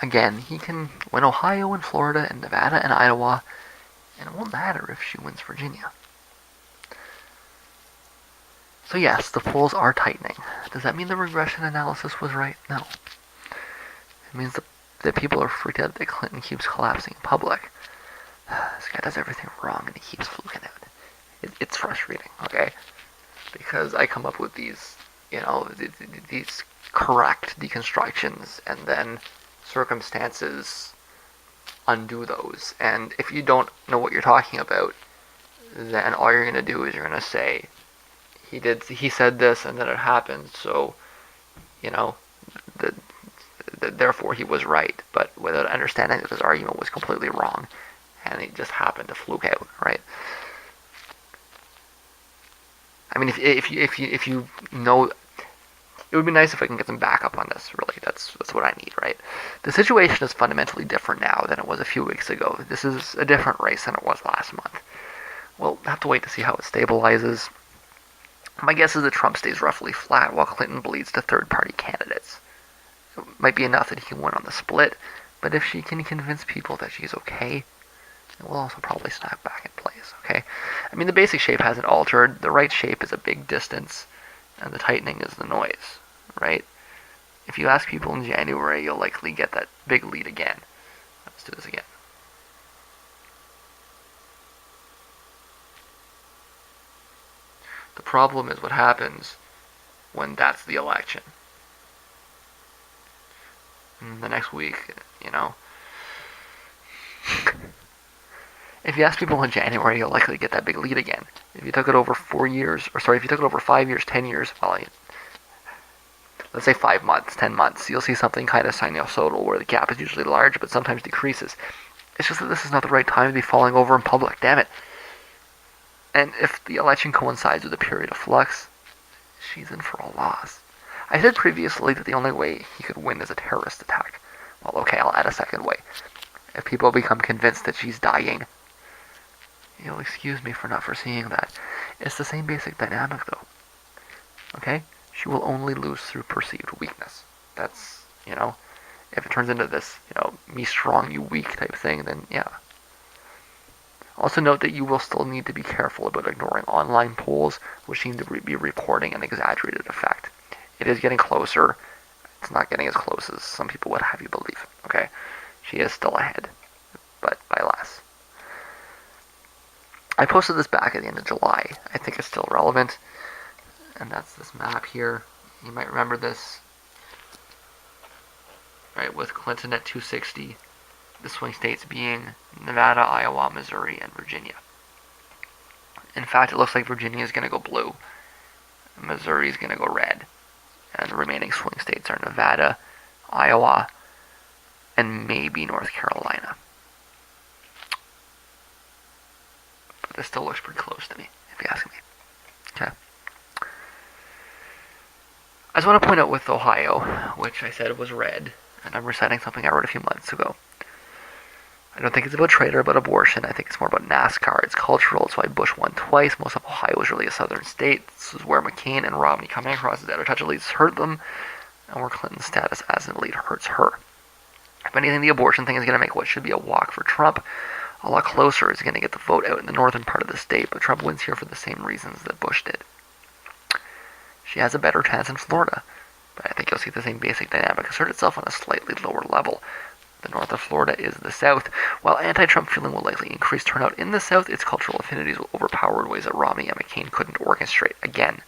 Again, he can win Ohio and Florida and Nevada and Iowa, and it won't matter if she wins Virginia. So yes, the polls are tightening. Does that mean the regression analysis was right? No. It means that people are freaked out that Clinton keeps collapsing in public. This guy does everything wrong and he keeps fluking out. It's frustrating, okay? Because I come up with these, these correct deconstructions, and then circumstances undo those. And if you don't know what you're talking about, then all you're gonna do is you're gonna say he said this and then it happened, so the, therefore he was right, but without understanding that his argument was completely wrong, and he just happened to fluke out, right? I mean, if you know, it would be nice if I can get some backup on this. Really, that's what I need, right? The situation is fundamentally different now than it was a few weeks ago. This is a different race than it was last month. We'll have to wait to see how it stabilizes. My guess is that Trump stays roughly flat while Clinton bleeds to third-party candidates. It might be enough that he can win on the split, but if she can convince people that she's okay, it will also probably snap back in place, okay? I mean, the basic shape hasn't altered. The right shape is a big distance, and the tightening is the noise, right? If you ask people in January, you'll likely get that big lead again. Let's do this again. The problem is what happens when that's the election. And the next week, if you ask people in January, you'll likely get that big lead again. If you took it over 4 years, if you took it over 5 years, 10 years, well, let's say 5 months, 10 months, you'll see something kind of sinusoidal where the gap is usually large but sometimes decreases. It's just that this is not the right time to be falling over in public, damn it. And if the election coincides with a period of flux, she's in for a loss. I said previously that the only way he could win is a terrorist attack. Well, okay, I'll add a second way. If people become convinced that she's dying, you'll excuse me for not foreseeing that. It's the same basic dynamic, though. Okay? She will only lose through perceived weakness. That's, if it turns into this, me strong, you weak type thing, then yeah. Also note that you will still need to be careful about ignoring online polls, which seem to be reporting an exaggerated effect. It is getting closer. It's not getting as close as some people would have you believe, okay? She is still ahead, but by less. I posted this back at the end of July. I think it's still relevant. And that's this map here. You might remember this. Right, with Clinton at 260. The swing states being Nevada, Iowa, Missouri, and Virginia. In fact, it looks like Virginia is going to go blue. Missouri is going to go red. And the remaining swing states are Nevada, Iowa, and maybe North Carolina. But this still looks pretty close to me, if you ask me. Okay. I just want to point out with Ohio, which I said was red, and I'm reciting something I wrote a few months ago. I don't think it's about trade or about abortion. I think it's more about NASCAR. It's cultural. It's why Bush won twice. Most of Ohio is really a southern state. This is where McCain and Romney coming across as out-of-touch elites hurt them, and where Clinton's status as an elite hurts her. If anything, the abortion thing is going to make what should be a walk for Trump a lot closer. It's going to get the vote out in the northern part of the state, but Trump wins here for the same reasons that Bush did. She has a better chance in Florida, but I think you'll see the same basic dynamic assert itself on a slightly lower level. The north of Florida is the south. While anti-Trump feeling will likely increase turnout in the south, its cultural affinities will overpower in ways that Romney and McCain couldn't orchestrate. Again,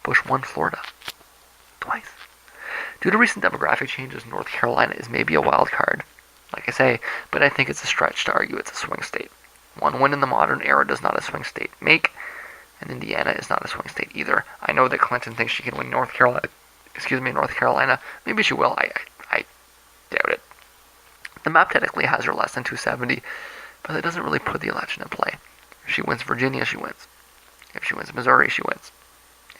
Bush won Florida. Twice. Due to recent demographic changes, North Carolina is maybe a wild card, like I say, but I think it's a stretch to argue it's a swing state. One win in the modern era does not a swing state make, and Indiana is not a swing state either. I know that Clinton thinks she can win North Carolina. Maybe she will. I doubt it. The map technically has her less than 270, but that doesn't really put the election in play. If she wins Virginia, she wins. If she wins Missouri, she wins.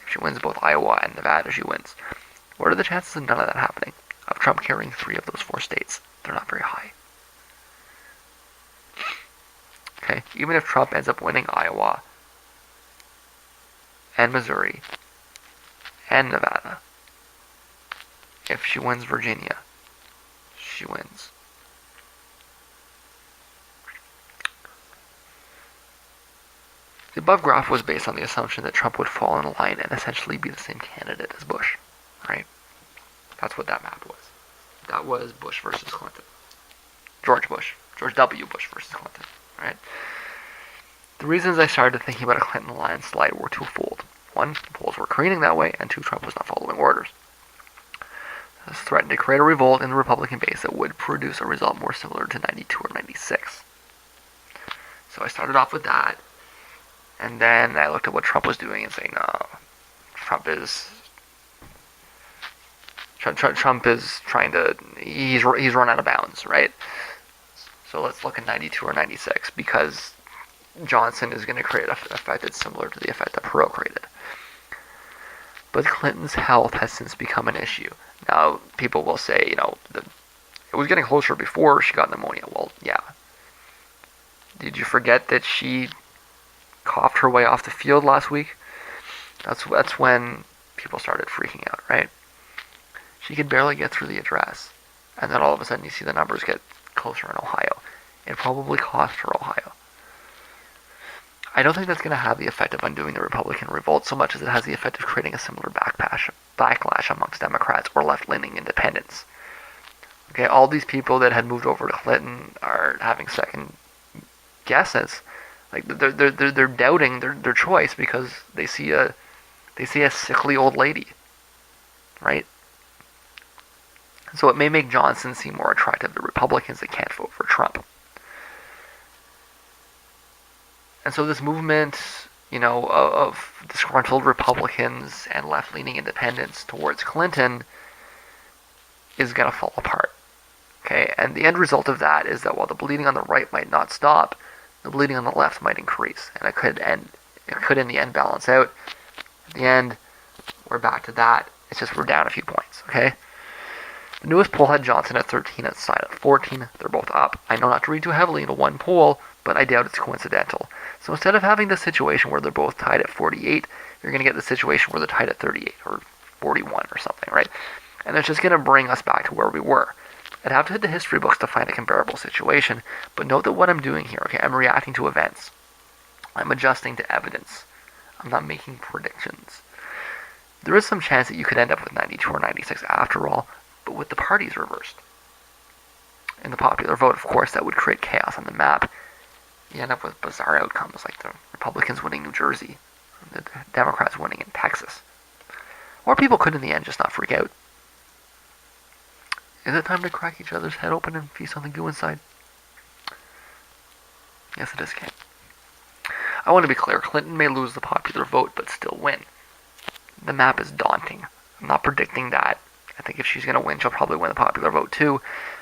If she wins both Iowa and Nevada, she wins. What are the chances of none of that happening? Of Trump carrying 3 of those 4 states? They're not very high. Okay, even if Trump ends up winning Iowa and Missouri and Nevada, if she wins Virginia, she wins. The above graph was based on the assumption that Trump would fall in line and essentially be the same candidate as Bush, right? That's what that map was. That was Bush versus Clinton. George W. Bush versus Clinton, right? The reasons I started thinking about a Clinton landslide were twofold. One, the polls were careening that way, and two, Trump was not following orders. This threatened to create a revolt in the Republican base that would produce a result more similar to 92 or 96. So I started off with that, and then I looked at what Trump was doing and saying, no, Trump is trying to, he's run out of bounds, right? So let's look at 92 or 96, because Johnson is going to create an effect that's similar to the effect that Perot created. But Clinton's health has since become an issue. Now, people will say, it was getting closer before she got pneumonia. Well, yeah. Did you forget that she coughed her way off the field last week? That's when people started freaking out, right? She could barely get through the address. And then all of a sudden you see the numbers get closer in Ohio. It probably cost her Ohio. I don't think that's going to have the effect of undoing the Republican revolt so much as it has the effect of creating a similar backlash amongst Democrats or left-leaning independents. Okay, all these people that had moved over to Clinton are having second guesses. Like they're doubting their choice because they see a sickly old lady, right? So it may make Johnson seem more attractive to Republicans that can't vote for Trump. And so this movement, of disgruntled Republicans and left-leaning independents towards Clinton is going to fall apart. Okay, and the end result of that is that while the bleeding on the right might not stop, the bleeding on the left might increase, and it could in the end balance out. At the end, we're back to that. It's just we're down a few points. Okay. The newest poll had Johnson at 13 and Side at 14. They're both up. I know not to read too heavily into one poll, but I doubt it's coincidental. So instead of having the situation where they're both tied at 48, you're going to get the situation where they're tied at 38 or 41 or something, right? And it's just going to bring us back to where we were. I'd have to hit the history books to find a comparable situation, but note that what I'm doing here, okay, I'm reacting to events. I'm adjusting to evidence. I'm not making predictions. There is some chance that you could end up with 92 or 96 after all, but with the parties reversed. In the popular vote, of course, that would create chaos on the map. You end up with bizarre outcomes like the Republicans winning New Jersey, the Democrats winning in Texas. Or people could in the end just not freak out. Is it time to crack each other's head open and feast on the goo inside? Yes, it is, Kate. I want to be clear, Clinton may lose the popular vote, but still win. The map is daunting. I'm not predicting that. I think if she's going to win, she'll probably win the popular vote too.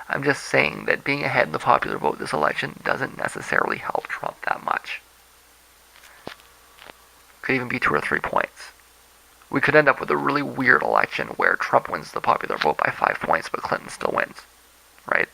I'm just saying that being ahead in the popular vote this election doesn't necessarily help Trump that much. Could even be 2 or 3 points. We could end up with a really weird election where Trump wins the popular vote by 5 points, but Clinton still wins, right?